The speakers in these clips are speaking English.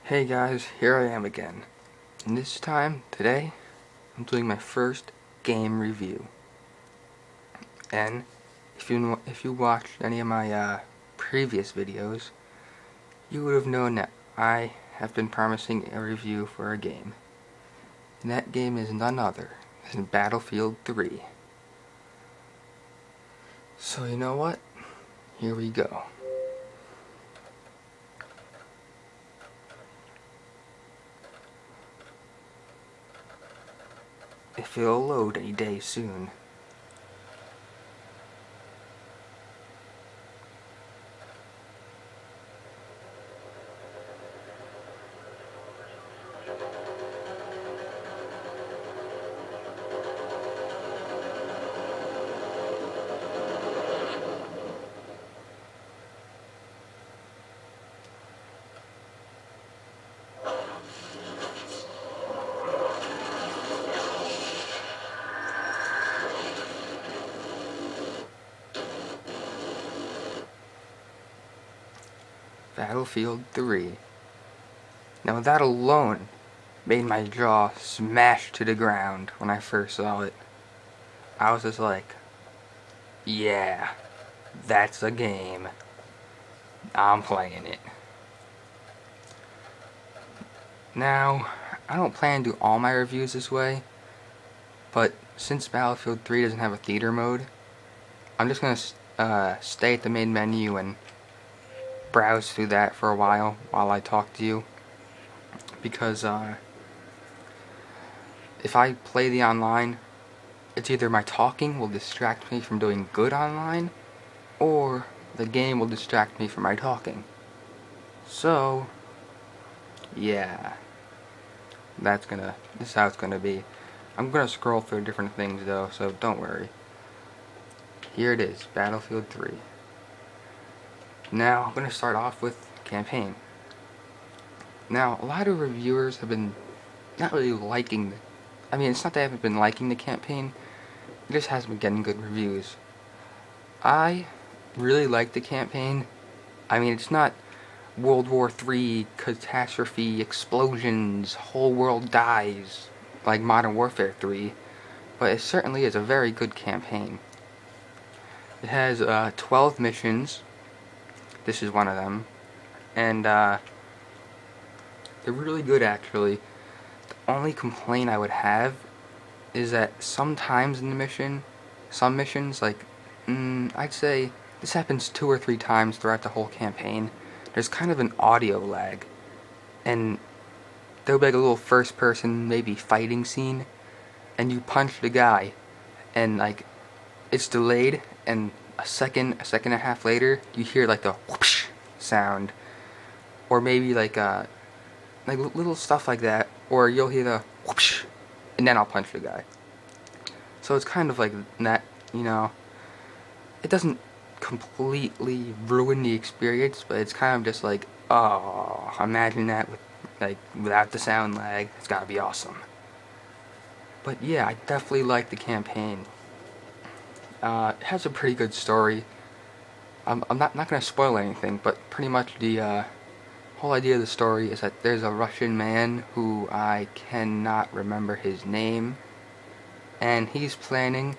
Hey guys, here I am again. And this time, today, I'm doing my first game review. And if you watched any of my previous videos, you would have known that I have been promising a review for a game. And that game is none other than Battlefield 3. So you know what? Here we go. If it'll load any day soon. Battlefield 3. Now that alone made my jaw smash to the ground when I first saw it. I was just like, yeah, that's a game. I'm playing it. Now, I don't plan to do all my reviews this way, but since Battlefield 3 doesn't have a theater mode, I'm just going to stay at the main menu and browse through that for a while I talk to you. Because if I play the online, it's either my talking will distract me from doing good online, or the game will distract me from my talking. So, yeah, this is how it's gonna be. I'm gonna scroll through different things though, so don't worry. Here it is, Battlefield 3. Now, I'm gonna start off with campaign. Now, a lot of reviewers have been not really liking it's not that I haven't been liking the campaign, it just hasn't been getting good reviews. I really like the campaign. It's not World War III, catastrophe, explosions, whole world dies, like Modern Warfare 3, but it certainly is a very good campaign. It has 12 missions. This is one of them. And they're really good, actually. The only complaint I would have is that sometimes in some missions, I'd say this happens 2 or 3 times throughout the whole campaign, there's kind of an audio lag. And there'll be like a little first person, maybe fighting scene, and you punch the guy, and it's delayed, and a second and a half later, you hear like the whoosh sound, or maybe like little stuff like that, or you'll hear the whoosh, and then I'll punch the guy. So it's kind of like that, it doesn't completely ruin the experience, but it's kind of just like, oh, imagine that without the sound lag. It's gotta be awesome. But yeah, I definitely like the campaign. It has a pretty good story. I'm not going to spoil anything, but pretty much the whole idea of the story is that there's a Russian man who I cannot remember his name, and he's planning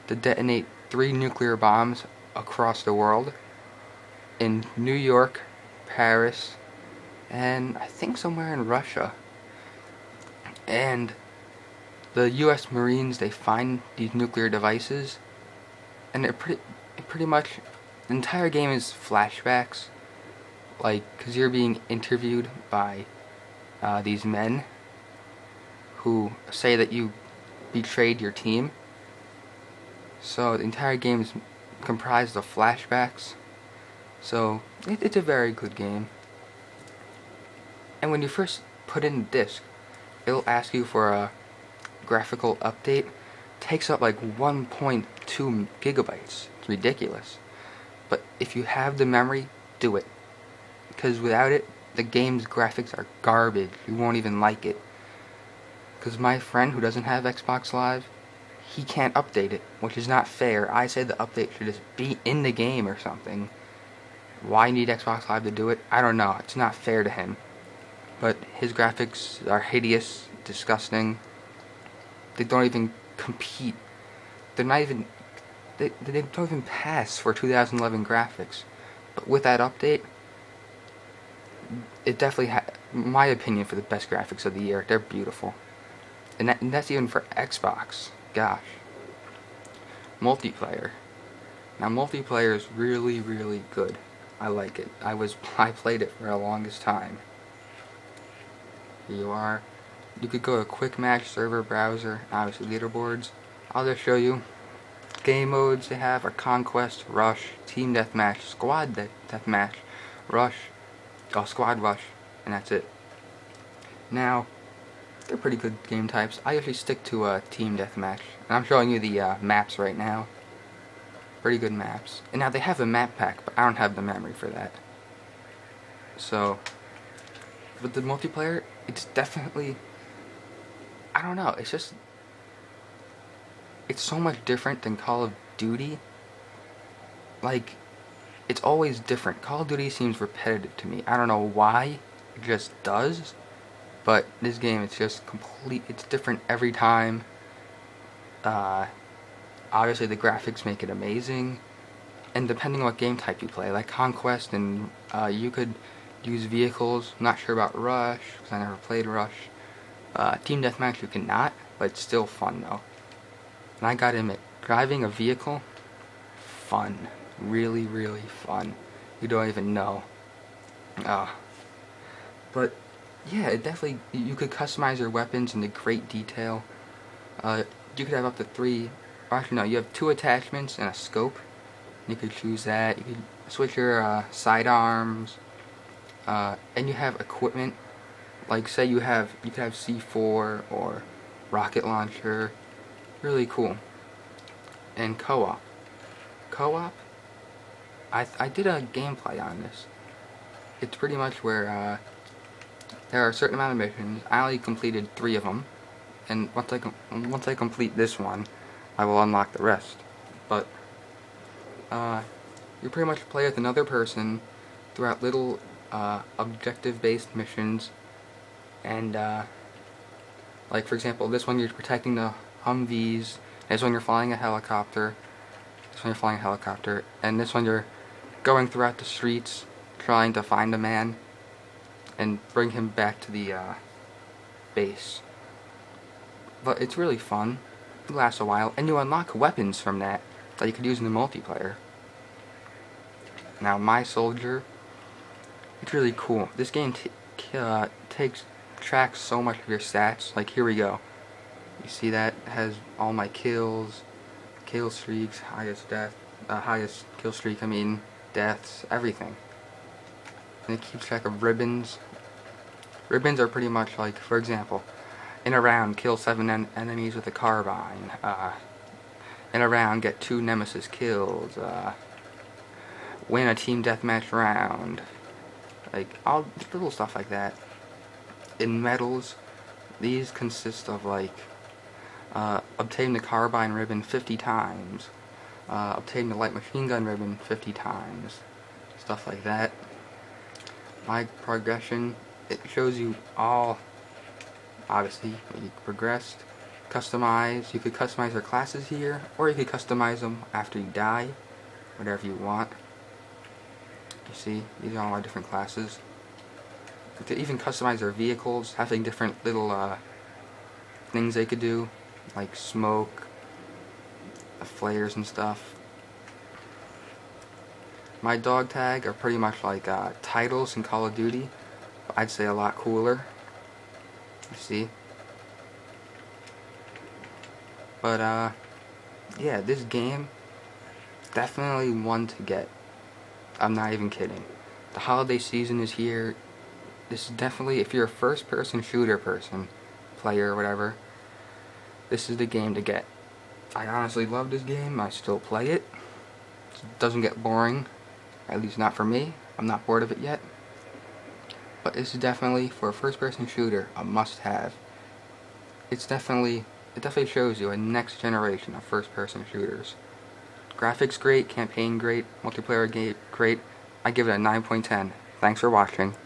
to detonate 3 nuclear bombs across the world, in New York, Paris, and I think somewhere in Russia. And the US Marines, they find these nuclear devices, and it pretty much, the entire game is flashbacks, because you're being interviewed by these men who say that you betrayed your team. So the entire game is comprised of flashbacks. So it's a very good game. And when you first put in the disc, it'll ask you for a graphical update. It takes up like 1.2 gigabytes. It's ridiculous. But if you have the memory, do it. Because without it, the game's graphics are garbage. You won't even like it. Because my friend who doesn't have Xbox Live, he can't update it, which is not fair. I said the update should just be in the game or something. Why need Xbox Live to do it? I don't know. It's not fair to him. but his graphics are hideous, disgusting. They don't even compete. They're not even. They don't even pass for 2011 graphics. But with that update, it definitely my opinion, for the best graphics of the year. They're beautiful. And that's even for Xbox. Gosh. Multiplayer. Now multiplayer is really, really good. I like it. I played it for the longest time. Here you are. You could go to quick match, server, browser, obviously leaderboards. I'll just show you. Game modes they have are Conquest, Rush, Team Deathmatch, Squad Deathmatch, Rush, Squad Rush, and that's it. Now, they're pretty good game types. I usually stick to Team Deathmatch, and I'm showing you the maps right now. Pretty good maps. And now they have a map pack, but I don't have the memory for that. So, with the multiplayer, it's definitely, I don't know, it's so much different than Call of Duty. Like, it's always different. Call of Duty seems repetitive to me. I don't know why, it just does. But this game, it's just it's different every time. Obviously the graphics make it amazing. And depending on what game type you play, like Conquest, and you could use vehicles. I'm not sure about Rush, because I never played Rush. Team Deathmatch you cannot, but it's still fun though. And I gotta admit, driving a vehicle, fun. Really, really fun. You don't even know. But yeah, it definitely, you could customize your weapons into great detail. You could have up to 3, or actually no, you have 2 attachments and a scope. You could choose that. You could switch your sidearms, and you have equipment. Like say you could have C4 or rocket launcher. Really cool. And co-op. I did a gameplay on this. It's pretty much where there are a certain amount of missions. I only completed 3 of them, and once I complete this one, I will unlock the rest. But you pretty much play with another person throughout little objective-based missions, and like for example, this one you're protecting the Humvees. This one you're flying a helicopter. And this one you're going throughout the streets trying to find a man and bring him back to the base. But it's really fun. It lasts a while, and you unlock weapons from that you could use in the multiplayer. Now, My Soldier, it's really cool. This game tracks so much of your stats. Like, here we go. You see that? It has all my kills, kill streaks, highest kill streak, deaths, everything. And it keeps track of ribbons. Ribbons are pretty much like, for example, in a round, kill 7 enemies with a carbine. In a round, get 2 nemesis kills. Win a team deathmatch round. Like, all little stuff like that. In medals, these consist of like, obtain the carbine ribbon 50 times. Obtain the light machine gun ribbon 50 times. Stuff like that. My progression, it shows you all, obviously, you progressed, customize. You could customize your classes here, or you could customize them after you die, whatever you want. You see, these are all my different classes. You could even customize their vehicles, having different little things they could do, like smoke, flares and stuff. My dog tag are pretty much like titles in Call of Duty, but I'd say a lot cooler. You see? But yeah, this game, definitely one to get. I'm not even kidding. The holiday season is here. This is definitely, if you're a first-person shooter player or whatever, this is the game to get. I honestly love this game. I still play it. It doesn't get boring, at least not for me. I'm not bored of it yet. But this is definitely, for a first-person shooter, a must-have. It definitely shows you a next generation of first-person shooters. Graphics great, campaign great, multiplayer great. I give it a 9.10. Thanks for watching.